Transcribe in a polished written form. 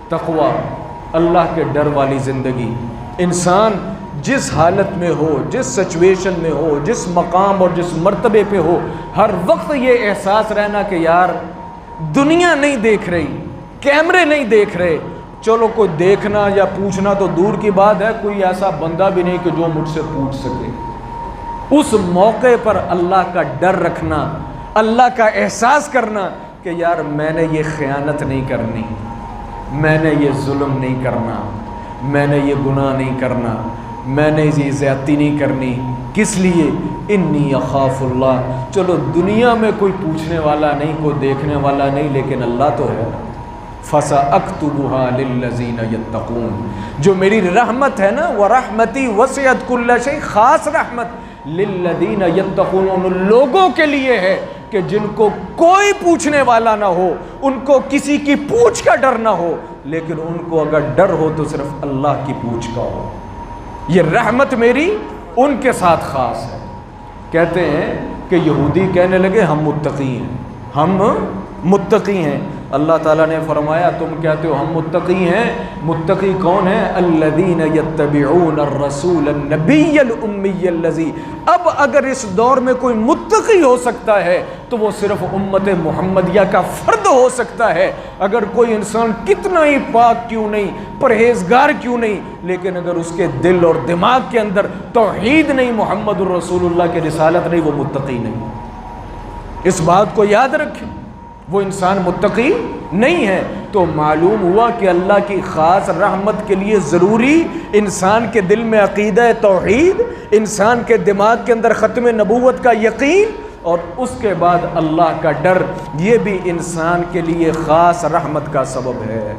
تقوی، اللہ کے ڈر والی زندگی. انسان جس حالت میں ہو، جس سچویشن میں ہو، جس مقام اور جس مرتبے پہ ہو، ہر وقت یہ احساس رہنا کہ یار دنیا نہیں دیکھ رہی، کیمرے نہیں دیکھ رہے. چلو کوئی دیکھنا یا پوچھنا تو دور کی بات ہے، کوئی ایسا بندہ بھی نہیں کہ جو مجھ سے پوچھ سکے. اس موقع پر اللہ کا ڈر رکھنا، اللہ کا احساس کرنا کہ یار میں نے یہ خیانت نہیں کرنی، میں نے یہ ظلم نہیں کرنا، میں نے یہ گناہ نہیں کرنا، میں نے یہ زیادتی نہیں کرنی. کس لیے؟ انی اخاف اللہ. چلو دنیا میں کوئی پوچھنے والا نہیں، کوئی دیکھنے والا نہیں، لیکن اللہ تو ہے. فَسَأَكْتُبُهَا لِلَّذِينَ يَتَّقُونَ. جو میری رحمت ہے نا، وَرَحْمَتِي وَسِعَتْ كُلَّ شَيْءٍ، خاص رحمت لِلَّذِينَ يَتَّقُونَ، ان لوگوں کے لیے ہے کہ جن کو کوئی پوچھنے والا نہ ہو، ان کو کسی کی پوچھ کا ڈر نہ ہو، لیکن ان کو اگر ڈر ہو تو صرف اللہ کی پوچھ کا ہو. یہ رحمت میری ان کے ساتھ خاص ہے. کہتے ہیں کہ یہودی کہنے لگے ہم متقی ہیں، ہم متقی ہیں. اللہ تعالیٰ نے فرمایا تم کہتے ہو ہم متقی ہیں. متقی کون ہیں؟ الذین یتبعون الرسول النبی الامی الذی. اب اگر اس دور میں کوئی متقی ہو سکتا ہے تو وہ صرف امت محمدیہ کا فرد ہو سکتا ہے. اگر کوئی انسان کتنا ہی پاک کیوں نہیں، پرہیزگار کیوں نہیں، لیکن اگر اس کے دل اور دماغ کے اندر توحید نہیں، محمد الرسول اللہ کی رسالت نہیں، وہ متقی نہیں. اس بات کو یاد رکھیں، وہ انسان متقی نہیں ہے. تو معلوم ہوا کہ اللہ کی خاص رحمت کے لیے ضروری انسان کے دل میں عقیدہ توحید، انسان کے دماغ کے اندر ختم نبوت کا یقین، اور اس کے بعد اللہ کا ڈر. یہ بھی انسان کے لیے خاص رحمت کا سبب ہے.